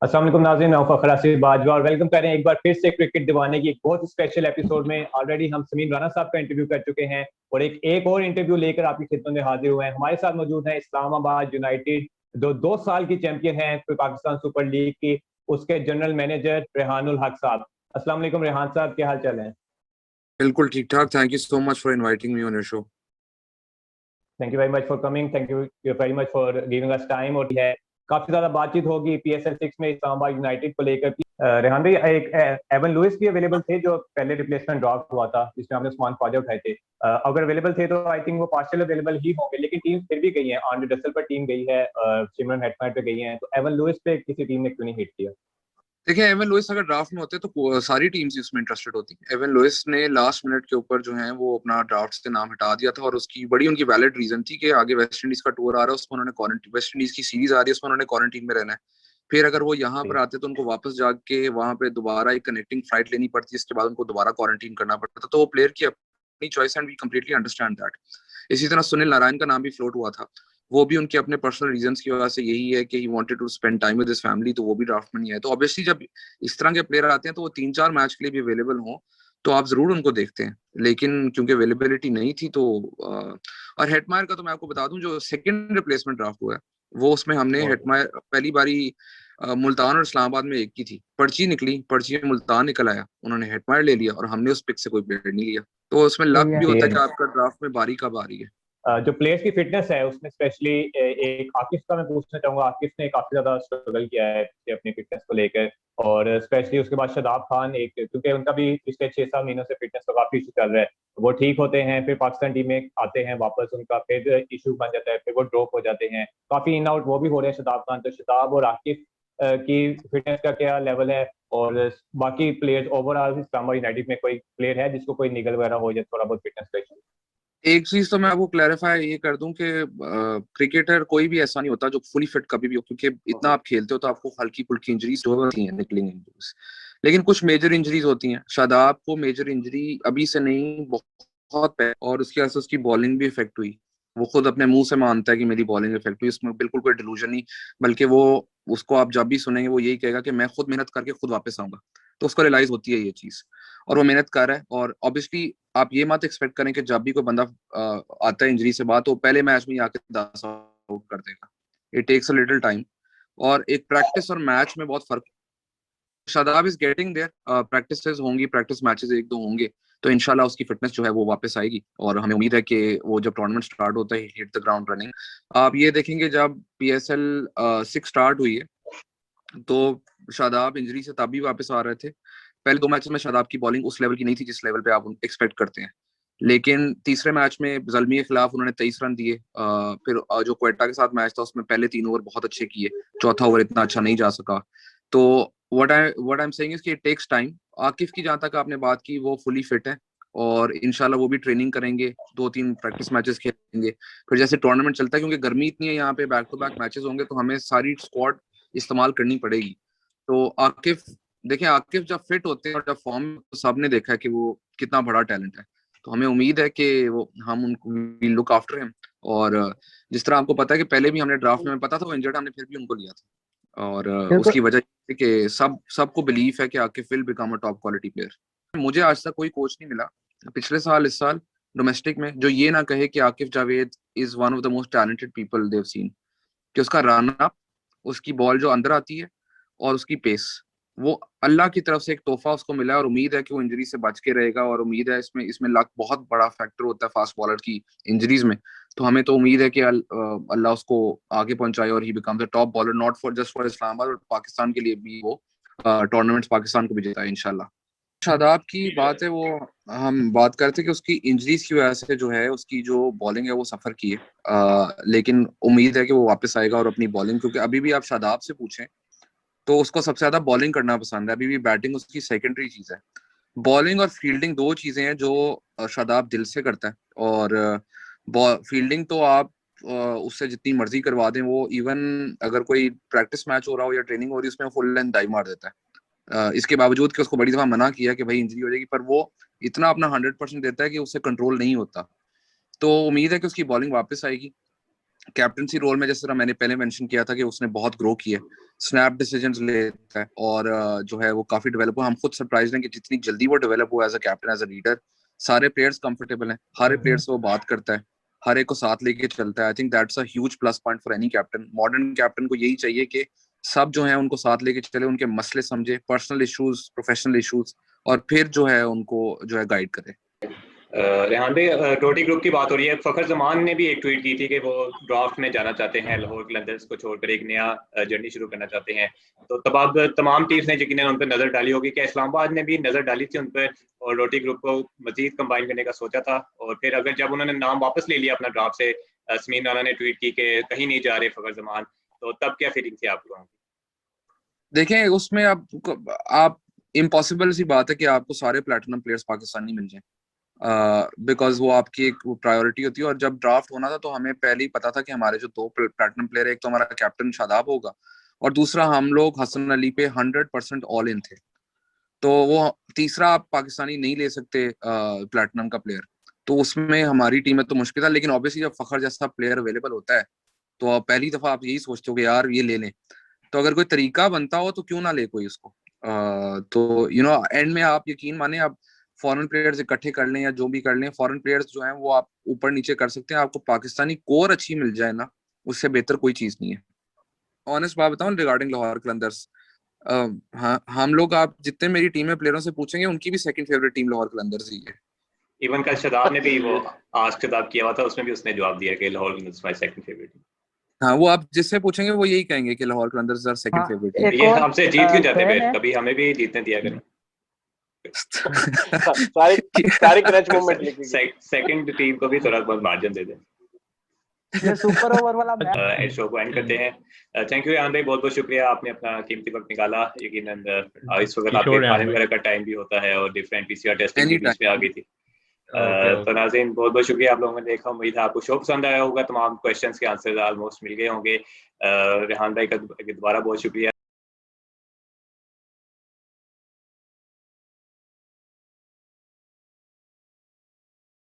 अस्सलाम वालेकुम नाज़रीन, मैं फखर आसिफ बाजवा और वेलकम करें एक बार फिर से क्रिकेट दीवाने की एक बहुत स्पेशल एपिसोड में। ऑलरेडी हम समीम राना साहब का इंटरव्यू कर चुके हैं और एक और इंटरव्यू लेकर आपकी खिदमत में हाजिर हुए हैं। हमारे साथ मौजूद है इस्लामाबाद यूनाइटेड, जो 2 साल की चैंपियन है पाकिस्तान सुपर लीग की, उसके जनरल मैनेजर रेहानुल हक साहब। अस्सलाम वालेकुम रेहान साहब, क्या हाल चाल है? बिल्कुल ठीक ठाक। Thank you so much for inviting me on your show. Thank you very much for coming, thank you very much for giving us time. और है काफी ज्यादा बातचीत होगी PSL 6 में इस्लामाबाद यूनाइटेड को लेकर। रेहान भाई, एक एवन लुइस भी अवेलेबल थे जो पहले रिप्लेसमेंट ड्रॉप हुआ था, जिसमें हमने उस्मान ख्वाजा उठाए थे। अगर अवेलेबल थे तो आई थिंक वो पार्शियल अवेलेबल ही होंगे, लेकिन टीम फिर भी गई है। आंड्रे रसल पर टीम गई है, सिमरन हेटमायर पे गई है, तो एवन लुइस पे किसी टीम ने क्यों नहीं हिट किया? देखिए, एवन लुइस अगर ड्राफ्ट में होते तो सारी टीम्स इसमें इंटरेस्टेड होती। एवन लुइस ने लास्ट मिनट के ऊपर जो है वो अपना ड्राफ्ट से नाम हटा दिया था, और उसकी बड़ी उनकी वैलिड रीजन थी कि आगे वेस्ट इंडीज का टूर आ रहा है, उसमें उन्होंने क्वारंटीन, वेस्ट इंडीज की सीरीज आ रही है, उसमें उन्होंने क्वारंटीन में रहना है। फिर अगर वो यहाँ पर आते तो उनको वापस जाके वहां पे दोबारा एक कनेक्टिंग फ्लाइट लेनी पड़ती, इसके बाद उनको दोबारा क्वारंटीन करना पड़ता। तो वो प्लेयर की अपनी choice, and we completely understand that. इसी तरह सुनील नारायण का नाम भी फ्लोट हुआ था। वो भी उनके अपने पर्सनल रीजंस की वजह से यही है कि he wanted to spend time with his family, तो वो भी ड्राफ्ट में नहीं है। तो ऑब्वियसली जब इस तरह के प्लेयर आते हैं तो वो 3-4 मैच के लिए भी अवेलेबल हो तो आप जरूर उनको देखते हैं। लेकिन क्योंकि अवेलेबिलिटी नहीं थी तो और हेटमायर का तो मैं आपको बता दूं, जो सेकंड रिप्लेसमेंट ड्राफ्ट हुआ है वो उसमें हमने हेटमायर पहली बारी मुल्तान और इस्लामाबाद में एक की थी, पर्ची निकली, पर्ची में मुल्तान निकल आया, उन्होंने हेटमायर ले लिया और हमने उस पिक से कोई प्लेयर नहीं लिया। तो उसमें लक भी होता है कि आपका ड्राफ्ट में बारी कब आ रही है। जो प्लेयर्स की फिटनेस है उसमें स्पेशली एक आकिफ का मैं पूछना चाहूंगा। आकिफ ने काफी ज्यादा स्ट्रगल किया है अपनी फिटनेस को लेकर, और स्पेशली उसके बाद शादाब खान, एक क्योंकि उनका भी पिछले 6-7 महीनों से फिटनेस का काफी इशू चल रहा है। वो ठीक होते हैं, फिर पाकिस्तान टीम में आते हैं वापस, उनका फिर इशू बन जाता है, फिर वो ड्रॉप हो जाते हैं। काफी इन आउट वो भी हो रहे हैं शादाब खान। तो शादाब और आकिफ की फिटनेस का क्या लेवल है? और बाकी प्लेयर्स ओवरऑल इस्लामाबाद यूनाइटेड में कोई प्लेयर है जिसको कोई निगल वगैरह हो जाए, थोड़ा बहुत फिटनेस का issue? एक चीज तो मैं आपको क्लैरिफाई ये कर दूं कि क्रिकेटर कोई भी ऐसा नहीं होता जो फुली फिट कभी भी हो, क्योंकि इतना आप खेलते हो तो आपको हल्की फुल्की इंजरीज जो होती हैं, निकलिंग इंजरीज। लेकिन कुछ मेजर इंजरीज होती हैं। शादाब को मेजर इंजरी अभी से नहीं, बहुत पहले, और उसकी वजह से उसकी बॉलिंग भी इफेक्ट हुई। वो खुद अपने मुंह से मानता है कि मेरी बॉलिंग इफेक्ट हुई, इसमें बिल्कुल कोई डिलूजन नहीं। बल्कि वो, उसको आप जब भी सुनेंगे वो यही कहेगा कि मैं खुद मेहनत करके खुद वापस आऊंगा। तो उसको रियलाइज होती है ये चीज, और वो मेहनत कर रहा है। और ऑब्वियसली आप ये मत एक्सपेक्ट करें कि जब भी कोई बंदा आता है इंजरी से बात, तो पहले मैच में ही आके 10 आउट कर देगा। It takes a little time, और एक प्रैक्टिस और मैच में बहुत फर्क। Shadab is getting there, practice होंगी, प्रैक्टिस मैचेस एक दो होंगे, तो इनशाला उसकी फिटनेस जो है वो वापस आएगी। और हमें उम्मीद है कि वो जब टूर्नामेंट स्टार्ट होता है, हिट द ग्राउंड रनिंग। आप ये देखेंगे जब PSL 6 स्टार्ट हुई है तो शादाब इंजरी से तब भी वापस आ रहे थे। पहले 2 मैचेस में शादाब की बॉलिंग उस लेवल की नहीं थी जिस लेवल पे आप एक्सपेक्ट करते हैं। लेकिन तीसरे मैच में जल्मी के खिलाफ उन्होंने 23 रन दिए। फिर जो क्वेटा के साथ मैच था उसमें पहले 3 ओवर बहुत अच्छे किए, चौथा ओवर इतना अच्छा नहीं जा सका। तो what I am saying is कि इट टेक्स टाइम। आकिफ की जहां तक आपने बात की, वो फुली फिट है और इंशाल्लाह वो भी ट्रेनिंग करेंगे, 2-3 प्रैक्टिस मैचेस खेलेंगे। फिर जैसे टूर्नामेंट चलता है, क्योंकि गर्मी इतनी है यहाँ पे, बैक टू बैक मैचेस होंगे, तो हमें सारी स्क्वाड इस्तेमाल करनी पड़ेगी। तो आकिफ, देखिए आकिफ जब फिट होते हैं और जब फॉर्म, तो सबने देखा है कि वो कितना बड़ा टैलेंट है। तो हमें उम्मीद है कि वो, हम उनको वी लुक आफ्टर हिम। और जिस तरह आपको पता है कि पहले भी हमने ड्राफ्ट में पता था वो इंजर्ड, हमने फिर भी उनको लिया था। और बिल्कुल। उसकी वजह ये है कि सबको बिलीव है कि Akif will become a top quality player. मुझे आज तक कोई कोच नहीं मिला पिछले साल, इस साल डोमेस्टिक में, जो ये ना कहे कि Akif Javed is one of the most talented people they've seen. कि उसका रन अप, उसकी बॉल जो अंदर आती है, और उसकी पेस, वो अल्लाह की तरफ से एक तोहफा उसको मिला है। और उम्मीद है कि वो इंजरी से बच के रहेगा, और उम्मीद है इसमें इसमें लक बहुत बड़ा फैक्टर होता है फास्ट बॉलर की इंजरीज में। तो हमें तो उम्मीद है कि अल्लाह उसको आगे पहुंचाए और ही becomes a top bowler, not for just for Islamabad और पाकिस्तान के लिए भी, वो टूर्नामेंट्स पाकिस्तान को भी जीता है इंशाल्लाह। शादाब की बात है, वो हम बात करते कि उसकी इंजरीज की वजह से जो है उसकी जो बॉलिंग है वो सफर की है। लेकिन उम्मीद है कि वो वापस आएगा और अपनी बॉलिंग, क्योंकि अभी भी आप शादाब से पूछें तो उसको सबसे ज्यादा बॉलिंग करना पसंद है, अभी भी बैटिंग उसकी सेकेंडरी चीज है। बॉलिंग और फील्डिंग दो चीजें हैं जो शादाब दिल से करता है। और फील्डिंग तो आप उससे जितनी मर्जी करवा दें, वो इवन अगर कोई प्रैक्टिस मैच हो रहा हो या ट्रेनिंग हो रही है उसमें फुल लेंथ डाई मार देता है। इसके बावजूद कि उसको बड़ी दफा मना किया कि भाई इंजरी हो जाएगी, पर वो इतना अपना 100% देता है कि उससे कंट्रोल नहीं होता। तो उम्मीद है कि उसकी बॉलिंग वापस आएगी। कैप्टनसी रोल में जिस तरह मैंने पहले मेंशन किया था कि उसने बहुत ग्रो किया, स्नैप डिसीजंस लेता है और जो है वो काफी डेवलप हुआ। हम खुद सरप्राइज हैं कि जितनी जल्दी वो डेवलप हुआ as a captain, as a leader. सारे प्लेयर्स कंफर्टेबल हैं, हर प्लेयर से वो बात करता है, हर एक को साथ लेके चलता है। I think that's a huge plus point for any captain. Modern captain को यही चाहिए कि सब जो है उनको साथ लेके चले, उनके मसले समझे, पर्सनल इश्यूज, प्रोफेशनल इश्यूज, और फिर जो है उनको जो है गाइड करे। रेहान भाई, टोटी ग्रुप की बात हो रही है। फखर जमान ने भी एक ट्वीट की थी कि वो ड्राफ्ट में जाना चाहते हैं, लाहौर कलंदर्स को छोड़कर एक नया जर्नी शुरू करना चाहते हैं। तो तब अब तमाम टीम्स ने यकीनन उन पर नजर डाली होगी। क्या इस्लामाबाद ने भी नजर डाली थी उन पर और रोटी ग्रुप को मजीद कंबाइन करने का सोचा था? और फिर अगर जब उन्होंने नाम वापस ले लिया अपना ड्राफ्ट से, समीन राना ने ट्वीट की कि कहीं नहीं जा रहे फखर जमान, तो तब क्या फीलिंग थी आप लोगों की? देखें, उसमें आप इम्पॉसिबल सी बात है कि आपको सारे प्लेटिनम प्लेयर्स पाकिस्तानी मिल जाएं, बिकॉज वो आपकी एक प्रायोरिटी होती है। और जब ड्राफ्ट होना था तो हमें पहले ही पता था कि हमारे जो 2 प्लेटिनम प्लेयर है, एक तो हमारा कैप्टन शादाब होगा और दूसरा हम लोग हसन अली पे 100% ऑल इन थे। तो वो तीसरा आप पाकिस्तानी नहीं ले सकते प्लेटिनम का प्लेयर, तो उसमें हमारी टीम में तो मुश्किल था। लेकिन ऑब्वियसली जब फखर जैसा प्लेयर अवेलेबल होता है तो पहली दफा आप यही सोचते हो कि यार ये ले लें। तो अगर कोई तरीका बनता हो तो क्यों ना ले कोई उसको। तो एंड में आप यकीन माने, आप फॉरेन प्लेयर्स इकट्ठे कर लें या जो भी कर लें, फॉरेन प्लेयर्स जो हैं वो आप ऊपर नीचे कर सकते हैं, आपको पाकिस्तानी कोर अच्छी मिल जाए ना, उससे बेहतर कोई चीज नहीं है। ऑनेस्ट बात बताऊं रिगार्डिंग लाहौर कलंदर्स, हाँ, हम लोग, आप जितने मेरी टीम में प्लेयरों से पूछेंगे उनकी भी second favourite team Lahore Qalandars ही है। इवन कल शादाब ने भी वो आस्क शादाब किया हुआ था, उसमें भी उसने जवाब दिया कि Lahore Qalandars my second favourite team. हाँ, वो आप जिससे पूछेंगे वो यही कहेंगे कि Lahore Qalandars are second favourite team. ये हमसे जीत क्यों जाते हैं? कभी हमें भी जीतने दिया करें। सारी क्रच मोमेंट लिखेंगे। सेकंड टीम को भी थोड़ा बहुत मार्जिन दे दें। ये सुपर ओवर वाला मैच शो को एंड करते हैं। थैंक यू यान भाई, बहुत बहुत शुक्रिया, आपने अपना कीमती वक्त निकाला। यकीनन इस वक्त आपके खाने वगैरह का टाइम भी होता है और डिफरेंट पीसीआर टेस्टिंग भी बीच में आ गई थी। तो नाज़रीन, बहुत बहुत शुक्रिया आप लोगों ने देखा। उम्मीद है आपको शो पसंद आया होगा। तमाम क्वेश्चंस के आंसर ऑलमोस्ट मिल गए होंगे। रेहान भाई का दोबारा बहुत शुक्रिया।